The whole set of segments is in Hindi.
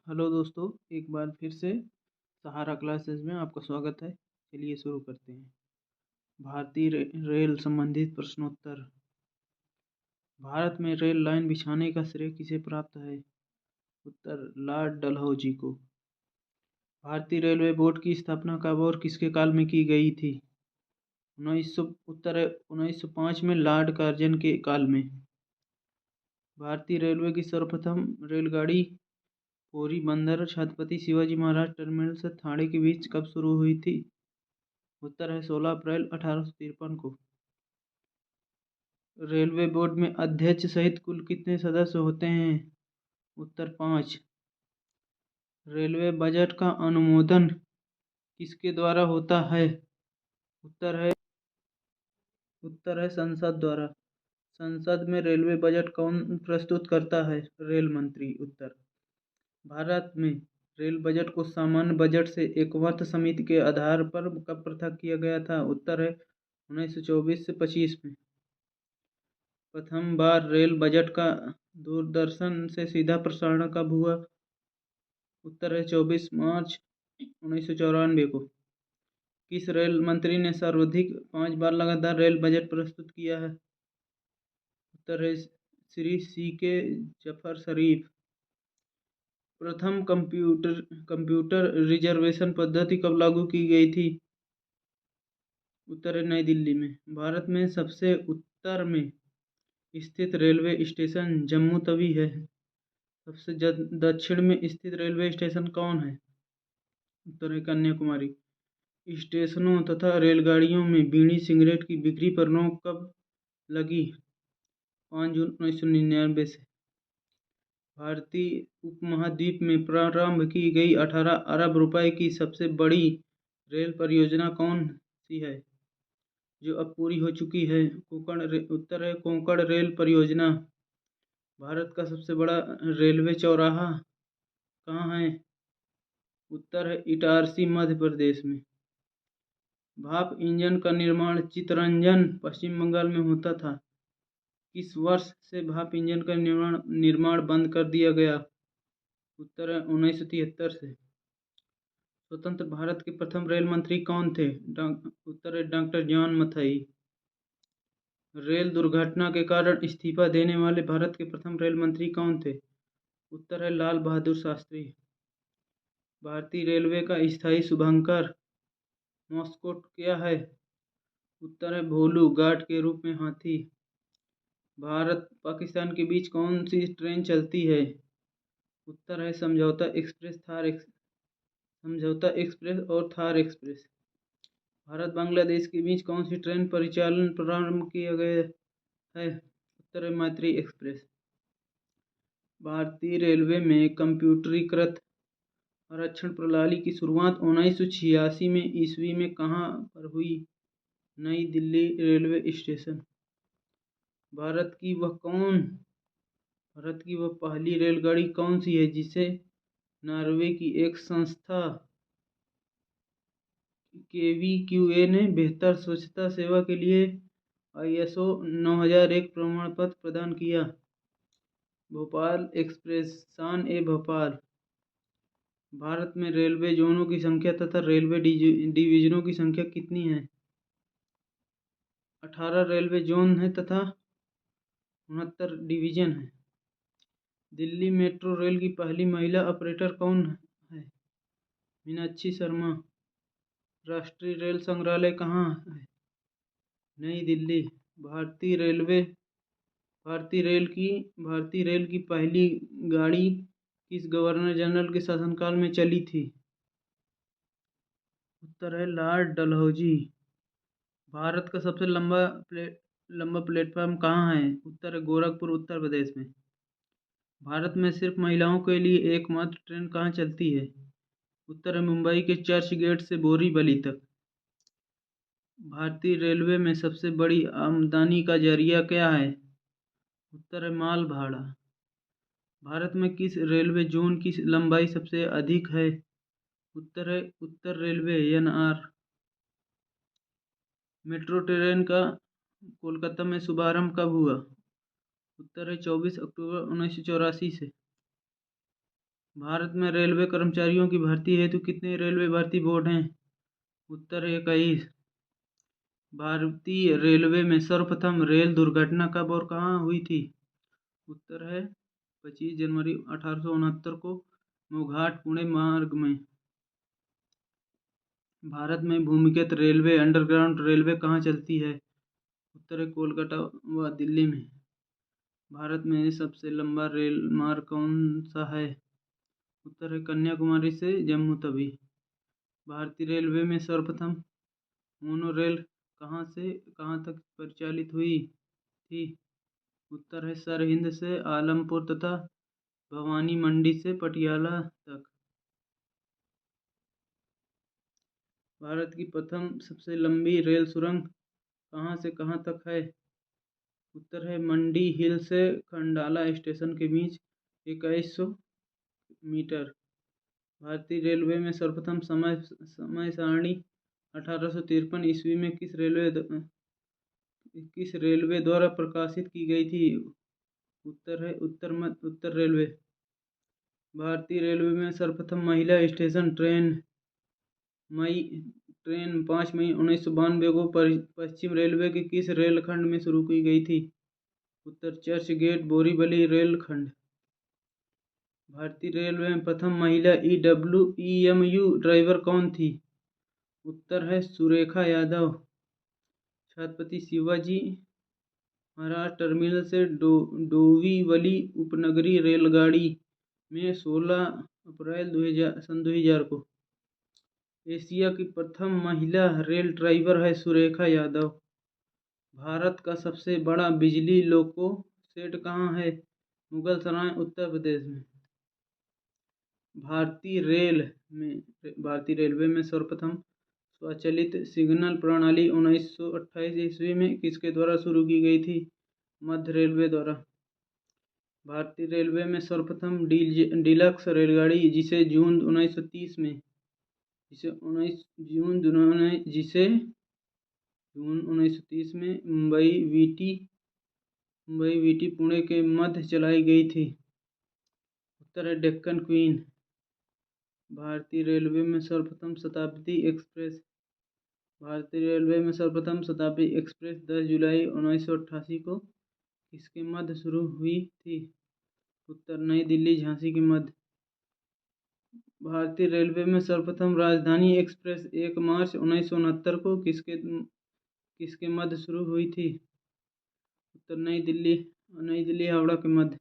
हेलो दोस्तों, एक बार फिर से सहारा क्लासेस में आपका स्वागत है। चलिए शुरू करते हैं। भारतीय रेल संबंधित प्रश्नोत्तर। भारत में रेल लाइन बिछाने का श्रेय किसे प्राप्त है? उत्तर लॉर्ड डलहौजी को। भारतीय रेलवे बोर्ड की स्थापना कब और किसके काल में की गई थी? 1905 में लॉर्ड कार्जन के काल में। भारतीय रेलवे की सर्वप्रथम रेलगाड़ी पोरबंदर छत्रपति शिवाजी महाराज टर्मिनस से थाने के बीच कब शुरू हुई थी? उत्तर है 16 अप्रैल 1853 को। रेलवे बोर्ड में अध्यक्ष सहित कुल कितने सदस्य होते हैं? उत्तर 5। रेलवे बजट का अनुमोदन किसके द्वारा होता है? उत्तर है संसद द्वारा। संसद में रेलवे बजट कौन प्रस्तुत करता है? रेल मंत्री। उत्तर। भारत में रेल बजट को सामान्य बजट से एकवर्ष समिति के आधार पर कब पृथक किया गया था? उत्तर है 1924 से 25 में। प्रथम बार रेल बजट का दूरदर्शन से सीधा प्रसारण कब हुआ? उत्तर है 24 मार्च 1994 को। किस रेल मंत्री ने सर्वाधिक 5 बार लगातार रेल बजट प्रस्तुत किया है? उत्तर है श्री C.K. जफर शरीफ। प्रथम कंप्यूटर रिजर्वेशन पद्धति कब लागू की गई थी? उत्तर है नई दिल्ली में। भारत में सबसे उत्तर में स्थित रेलवे स्टेशन जम्मू तवी है। सबसे दक्षिण में स्थित रेलवे स्टेशन कौन है? उत्तर है कन्याकुमारी। स्टेशनों तथा रेलगाड़ियों में बीड़ी सिगरेट की बिक्री पर रोक कब लगी? 5 जून 1999 से। भारतीय उपमहाद्वीप में प्रारंभ की गई 18 अरब रुपए की सबसे बड़ी रेल परियोजना कौन सी है, जो अब पूरी हो चुकी है? उत्तर है कोंकण रेल परियोजना। भारत का सबसे बड़ा रेलवे चौराहा कहाँ है? उत्तर है इटारसी, मध्य प्रदेश में। भाप इंजन का निर्माण चित्तरंजन, पश्चिम बंगाल में होता था। किस वर्ष से भाप इंजन का निर्माण बंद कर दिया गया? उत्तर है 1973 से। स्वतंत्र भारत के प्रथम रेल मंत्री कौन थे? उत्तर है डॉक्टर जॉन मथाई। रेल दुर्घटना के कारण इस्तीफा देने वाले भारत के प्रथम रेल मंत्री कौन थे? उत्तर है लाल बहादुर शास्त्री। भारतीय रेलवे का स्थायी शुभंकर मॉस्कोट क्या है? उत्तर है भोलू, गार्ड के रूप में हाथी। भारत पाकिस्तान के बीच कौन सी ट्रेन चलती है? उत्तर है समझौता एक्सप्रेस और थार एक्सप्रेस। भारत बांग्लादेश के बीच कौन सी ट्रेन परिचालन प्रारंभ किया गया है? उत्तर है मैत्री एक्सप्रेस। भारतीय रेलवे में कंप्यूटरीकृत आरक्षण प्रणाली की शुरुआत 1986 में ईस्वी में कहाँ पर हुई? नई दिल्ली रेलवे स्टेशन। भारत की वह पहली रेलगाड़ी कौन सी है जिसे नॉर्वे की एक संस्था KVQA ने बेहतर स्वच्छता सेवा के लिए ISO 9001 प्रमाण पत्र प्रदान किया? भोपाल एक्सप्रेस, शान ए भोपाल। भारत में रेलवे जोनों की संख्या तथा रेलवे डिवीजनों की संख्या कितनी है? 18 रेलवे जोन है तथा 69 डिवीजन है। दिल्ली मेट्रो रेल की पहली महिला ऑपरेटर कौन है? मीनाक्षी शर्मा। राष्ट्रीय रेल संग्रहालय कहाँ है? नई दिल्ली। भारतीय रेल की पहली गाड़ी किस गवर्नर जनरल के शासनकाल में चली थी? उत्तर है लॉर्ड डलहौजी। भारत का सबसे लंबा प्लेटफार्म कहाँ है? उत्तर है गोरखपुर, उत्तर प्रदेश में। भारत में सिर्फ महिलाओं के लिए एकमात्र ट्रेन कहाँ चलती है? उत्तर है मुंबई के चर्च गेट से बोरीवली तक। भारतीय रेलवे में सबसे बड़ी आमदनी का जरिया क्या है? उत्तर है माल भाड़ा। भारत में किस रेलवे जोन की लंबाई सबसे अधिक है? उत्तर है उत्तर रेलवे NR। मेट्रो ट्रेन का कोलकाता में शुभारंभ कब हुआ? उत्तर है 24 अक्टूबर 1984 से। भारत में रेलवे कर्मचारियों की भर्ती हेतु कितने रेलवे भर्ती बोर्ड हैं? उत्तर है 21। भारतीय रेलवे में सर्वप्रथम रेल दुर्घटना कब और कहाँ हुई थी? उत्तर है 25 जनवरी 1869 को मोघाट पुणे मार्ग में। भारत में भूमिगत रेलवे अंडरग्राउंड रेलवे कहाँ चलती है? उत्तर है कोलकाता व दिल्ली में। भारत में सबसे लंबा रेल मार्ग कौन सा है? उत्तर है कन्याकुमारी से जम्मू तवी। भारतीय रेलवे में सर्वप्रथम मोनोरेल कहाँ से कहाँ तक परिचालित हुई थी? उत्तर है सरहिंद से आलमपुर तथा भवानी मंडी से पटियाला तक। भारत की प्रथम सबसे लंबी रेल सुरंग कहाँ से कहाँ तक है? उत्तर है मंडी हिल से खंडाला स्टेशन के बीच 2100 मीटर। भारतीय रेलवे में सर्वप्रथम समय सारणी 1853 ईस्वी में किस रेलवे द्वारा प्रकाशित की गई थी? उत्तर है उत्तर रेलवे। भारतीय रेलवे में सर्वप्रथम महिला स्टेशन ट्रेन 5 मई 1992 को पश्चिम रेलवे के किस रेलखंड में शुरू की गई थी? उत्तर चर्च गेट बोरीवली रेलखंड। भारतीय रेलवे में प्रथम महिला EMU ड्राइवर कौन थी? उत्तर है सुरेखा यादव। छत्रपति शिवाजी महाराज टर्मिनल से डोंबिवली उपनगरीय रेलगाड़ी में 16 अप्रैल 2000 को। एशिया की प्रथम महिला रेल ड्राइवर है सुरेखा यादव। भारत का सबसे बड़ा बिजली लोको शेड कहाँ है? मुगल सराय उत्तर प्रदेश में। भारतीय रेलवे में सर्वप्रथम स्वचालित सिग्नल प्रणाली 1928 ईस्वी में किसके द्वारा शुरू की गई थी? मध्य रेलवे द्वारा। भारतीय रेलवे में सर्वप्रथम डीलक्स रेलगाड़ी जिसे जून 1930 में मुंबई वीटी पुणे के मध्य चलाई गई थी। उत्तर है डेक्कन क्वीन। भारतीय रेलवे में सर्वप्रथम शताब्दी एक्सप्रेस 10 जुलाई 1988 को किसके मध्य शुरू हुई थी? उत्तर नई दिल्ली झांसी के मध्य। भारतीय रेलवे में सर्वप्रथम राजधानी एक्सप्रेस 1 मार्च 1969 को किसके मध्य शुरू हुई थी? उत्तर नई दिल्ली हावड़ा के मध्य।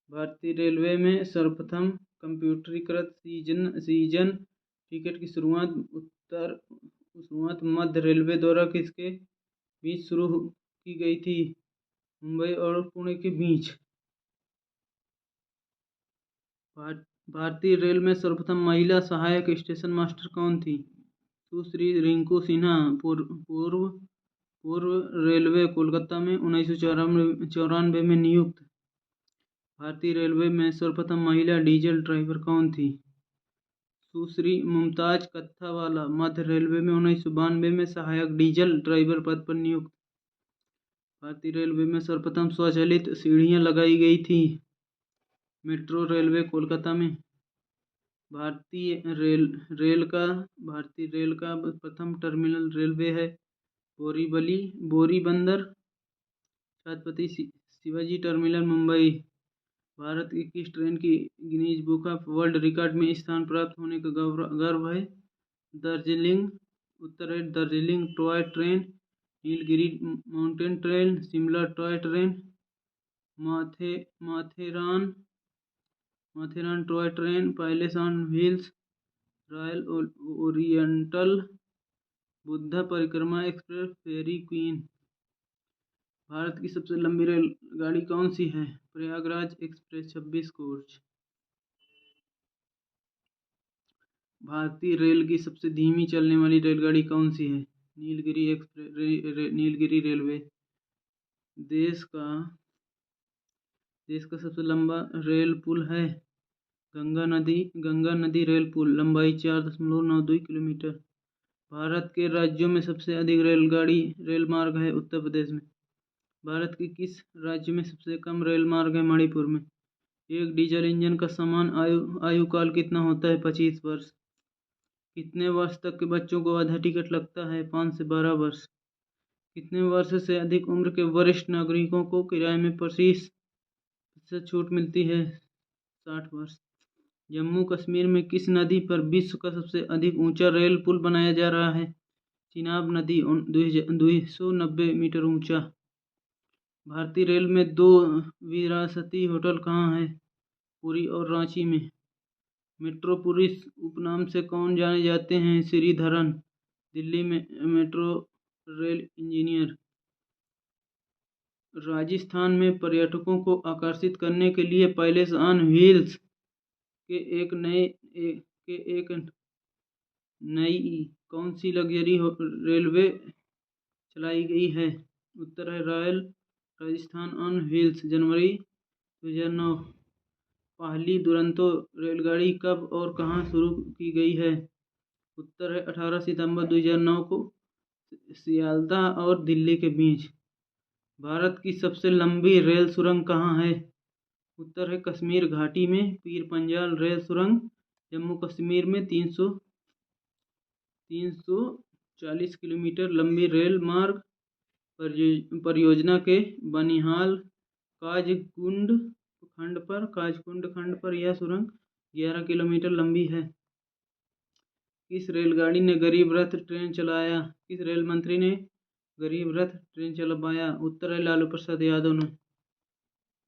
भारतीय रेलवे में सर्वप्रथम कंप्यूटरीकृत सीजन टिकट की शुरुआत मध्य रेलवे द्वारा किसके बीच शुरू की गई थी? मुंबई और पुणे के बीच। भारतीय रेल में सर्वप्रथम महिला सहायक स्टेशन मास्टर कौन थी? सुश्री रिंकू सिन्हा। पूर्व रेलवे कोलकाता में 1994 में नियुक्त। भारतीय रेलवे में सर्वप्रथम महिला डीजल ड्राइवर कौन थी? सुश्री मुमताज कत्थावाला। मध्य रेलवे में 1992 में सहायक डीजल ड्राइवर पद पर नियुक्त। भारतीय रेलवे में सर्वप्रथम स्वचालित सीढ़ियां लगाई गई थी। मेट्रो रेलवे कोलकाता में। भारतीय रेल का प्रथम टर्मिनल रेलवे है बोरीबंदर। छत्रपति शिवाजी टर्मिनल मुंबई। भारत की किस ट्रेन की Guinness book of world record में स्थान प्राप्त होने का गर्व है? दार्जिलिंग। उत्तर है Darjeeling toy train, Nilgiri mountain train, Shimla toy train, Matheran toy train, palace on wheels, royal oriental, Buddha परिक्रमा एक्सप्रेस, फेरी क्वीन। भारत की सबसे लंबी रेलगाड़ी कौन सी है? Prayagraj express 26 coach. भारतीय रेल की सबसे धीमी चलने वाली रेलगाड़ी कौन सी है? नीलगिरी रेलवे। देश का सबसे लंबा रेल पुल है गंगा नदी रेल पुल, लंबाई 4.92 किलोमीटर। भारत के राज्यों में सबसे अधिक रेल मार्ग है उत्तर प्रदेश में। भारत के किस राज्य में सबसे कम रेल मार्ग है? मणिपुर में। एक डीजल इंजन का समान आयुकाल कितना होता है? 25 वर्ष। कितने वर्ष तक के बच्चों को आधा टिकट लगता है? 5 से 12 वर्ष। कितने वर्ष से अधिक उम्र के वरिष्ठ नागरिकों को किराए में 25% छूट मिलती है? 60 वर्ष। जम्मू कश्मीर में किस नदी पर विश्व का सबसे अधिक ऊंचा रेल पुल बनाया जा रहा है? चिनाब नदी, 290 मीटर ऊंचा। भारतीय रेल में 2 विरासती होटल कहाँ हैं? पुरी और रांची में। मेट्रोपोलिस उपनाम से कौन जाने जाते हैं? श्रीधरन, दिल्ली में मेट्रो रेल इंजीनियर। राजस्थान में पर्यटकों को आकर्षित करने के लिए पैलेस ऑन व्हील्स के एक नई कौन सी लग्जरी रेलवे चलाई गई है? उत्तर है रॉयल राजस्थान ऑन व्हील्स, जनवरी 2009। पहली दुरंतो रेलगाड़ी कब और कहाँ शुरू की गई है? उत्तर है 18 सितंबर 2009 को सियालदह और दिल्ली के बीच। भारत की सबसे लंबी रेल सुरंग कहाँ है? उत्तर है कश्मीर घाटी में पीर पंजाल रेल सुरंग, जम्मू कश्मीर में 340 किलोमीटर लंबी रेल मार्ग परियोजना के बनिहाल काजकुंड खंड पर यह सुरंग 11 किलोमीटर लंबी है। किस रेलगाड़ी ने गरीब रथ ट्रेन चलाया? किस रेल मंत्री ने गरीब रथ ट्रेन चलवाया? उत्तर है लालू प्रसाद यादव ने।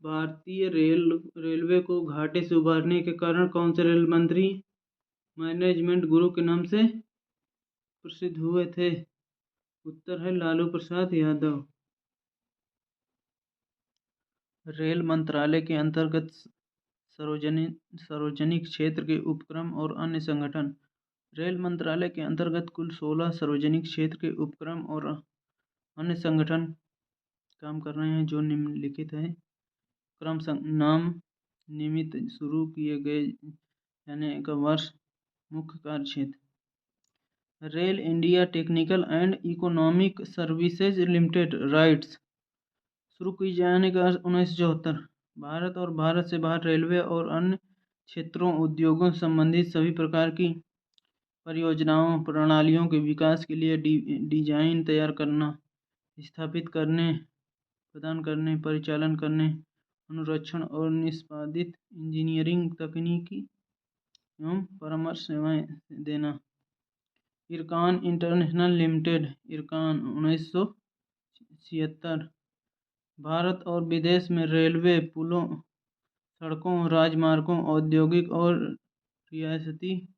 भारतीय रेलवे को घाटे से उबारने के कारण कौन से रेल मंत्री मैनेजमेंट गुरु के नाम से प्रसिद्ध हुए थे? उत्तर है लालू प्रसाद यादव। रेल मंत्रालय के अंतर्गत सार्वजनिक क्षेत्र के उपक्रम और अन्य संगठन। रेल मंत्रालय के अंतर्गत कुल 16 सार्वजनिक क्षेत्र के उपक्रम और अन्य संगठन काम कर रहे हैं जो निम्नलिखित है। क्रम नाम निमित्त शुरू किए गए जाने का वर्ष। मुख्य कार्य क्षेत्र rail India technical and economic services limited rights शुरू की जाने का 1974। भारत और भारत से बाहर रेलवे और अन्य क्षेत्रों उद्योगों से संबंधित सभी प्रकार की परियोजनाओं प्रणालियों के विकास के लिए डिजाइन तैयार करना, स्थापित करने, प्रदान करने, परिचालन करने, अनुरक्षण और निष्पादित इंजीनियरिंग तकनीकी एवं परामर्श सेवाएं देना। Ircon international limited, Ircon 1976। भारत और विदेश में रेलवे पुलों, सड़कों, राजमार्गों, औद्योगिक और रियासती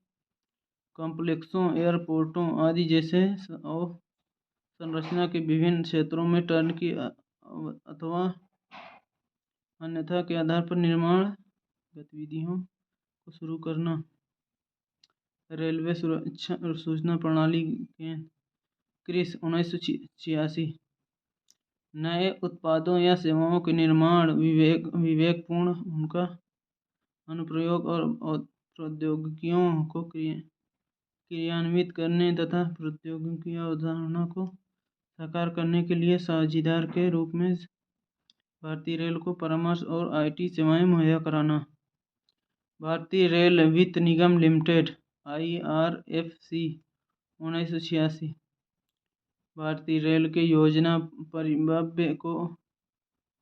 कॉम्प्लेक्सों, एयरपोर्टों आदि जैसे संरचना के विभिन्न क्षेत्रों में टर्नकी अथवा अन्यथा के आधार पर निर्माण गतिविधियों को शुरू करना। रेलवे सुरक्षा और सूचना प्रणाली के क्रिस 1986। नए उत्पादों या सेवाओं के निर्माण, विवेकपूर्ण उनका अनुप्रयोग और प्रौद्योगिकियों को क्रियान्वित करने तथा प्रौद्योगिकी अवधारणा को साकार करने के लिए साझीदार के रूप में भारतीय रेल को परामर्श और आईटी सेवाएं मुहैया कराना। भारतीय रेल वित्त निगम लिमिटेड, IRFC 1986। भारतीय रेल के योजना परिव्यय को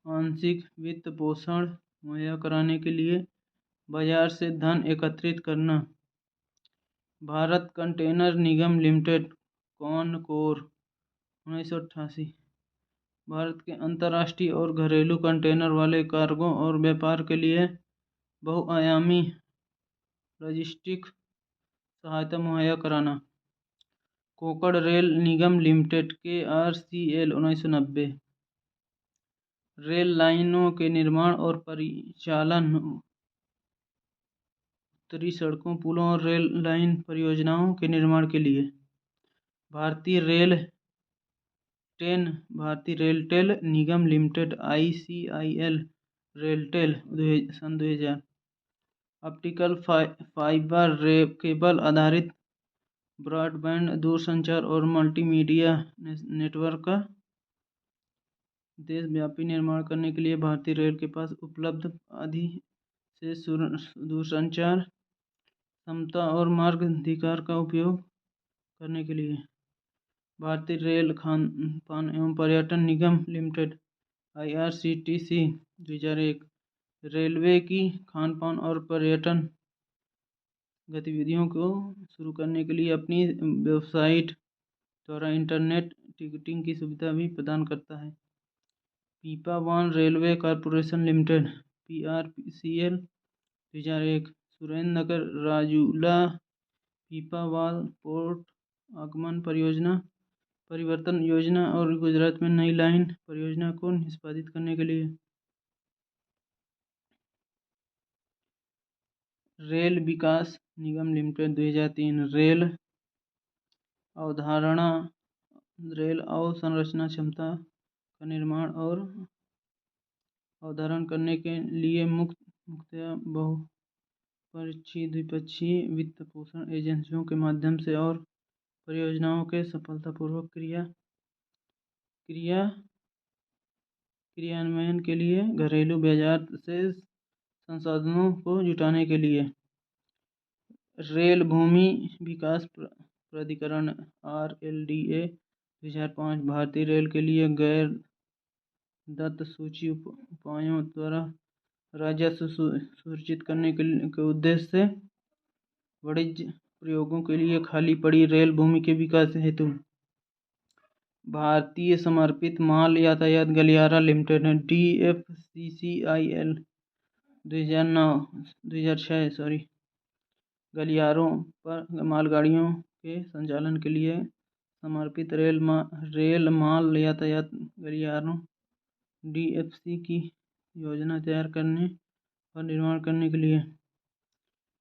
आंशिक वित्त पोषण मुहैया कराने के लिए बाजार से धन एकत्रित करना। भारत कंटेनर निगम लिमिटेड, कॉनकोर 1988। भारत के अंतर्राष्ट्रीय और घरेलू कंटेनर वाले कार्गो और व्यापार के लिए बहुआयामी लॉजिस्टिक सहायता मुहैया कराना। कोंकण रेल निगम लिमिटेड, KRCL 1990। रेल लाइनों के निर्माण और परिचालन, उत्तरी सड़कों, पुलों और रेल लाइन परियोजनाओं के निर्माण के लिए। भारतीय रेलटेल निगम लिमिटेड, ICIL रेलटेल, सन 2000। ऑप्टिकल फाइबर केबल आधारित ब्रॉडबैंड दूरसंचार और मल्टीमीडिया नेटवर्क का देशव्यापी निर्माण करने के लिए भारतीय रेल के पास उपलब्ध से दूरसंचार क्षमता और मार्गाधिकार का उपयोग करने के लिए भारतीय रेल खानपान एवं पर्यटन निगम लिमिटेड IRCTC 2001 रेलवे की खानपान और पर्यटन गतिविधियों को शुरू करने के लिए अपनी वेबसाइट द्वारा इंटरनेट टिकटिंग की सुविधा भी प्रदान करता है। Pipavav railway corporation limited PRCL 2001 Surendranagar Rajula Pipavav port आगमन परियोजना परिवर्तन योजना और गुजरात में नई लाइन परियोजना को निष्पादित करने के लिए रेल विकास निगम लिमिटेड 2003 रेल अवसंरचना क्षमता का निर्माण और अवधारण करने के लिए मुख्यतः बहुपक्षीय द्विपक्षीय वित्त पोषण एजेंसियों के माध्यम से और परियोजनाओं के सफलतापूर्वक क्रियान्वयन के लिए घरेलू बाजार से संसाधनों को जुटाने के लिए रेल भूमि विकास प्राधिकरण RLDA 2005 भारतीय रेल के लिए गैर दत्त सूची उपायों द्वारा राजस्व सुनिश्चित करने के उद्देश्य से वाणिज्य प्रयोगों के लिए खाली पड़ी रेल भूमि के विकास हेतु भारतीय समर्पित माल यातायात गलियारा लिमिटेड DFCCIL 2006 गलियारों पर मालगाड़ियों के संचालन के लिए समर्पित रेल माल यातायात गलियारों DFC की योजना तैयार करने और निर्माण करने के लिए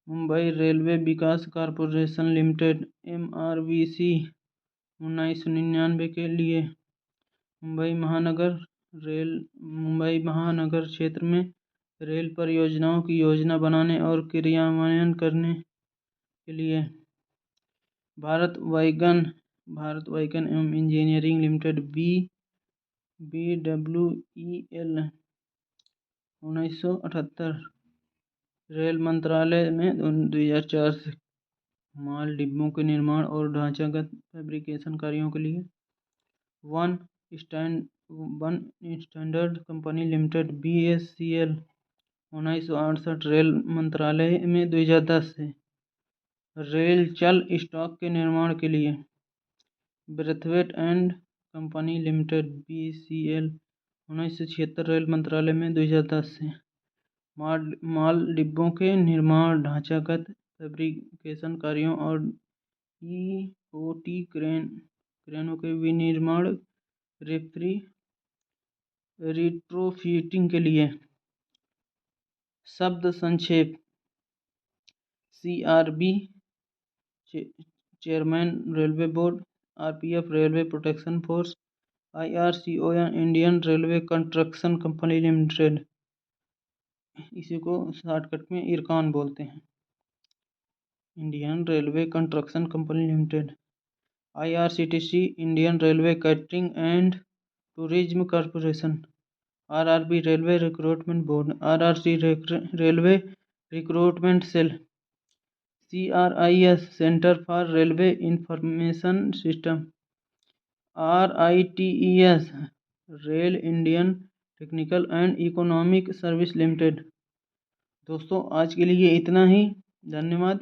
मुंबई रेलवे विकास कॉरपोरेशन लिमिटेड MRVC 1999 के लिए मुंबई महानगर क्षेत्र में रेल परियोजनाओं की योजना बनाने और क्रियान्वयन करने के लिए भारत वाइगन एवं इंजीनियरिंग लिमिटेड BWEL 1978 रेल मंत्रालय में 2004 से माल डिब्बों के निर्माण और ढांचागत फैब्रिकेशन कार्यों के लिए one standard company limited BSCL 1968 rail मंत्रालय में 2010 से रेल चल स्टॉक के निर्माण के लिए Brathwaite and company limited BCL 1976 rail मंत्रालय में 2010 से माल डिब्बों के निर्माण ढांचागत फैब्रिकेशन कार्यों और EOT क्रेनों के विनिर्माण रिट्रोफिटिंग के लिए शब्द संक्षेप CRB chairman railway board RPF railway protection force IRCO या Indian railway construction company limited इसी को शॉर्टकट में इरकान बोलते हैं। Indian railway construction company limited IRCTC Indian railway catering and tourism corporation RRB railway recruitment board RRC railway recruitment cell CRIS centre for railway information system RITES rail Indian technical and economic service limited. दोस्तों आज के लिए इतना ही। धन्यवाद।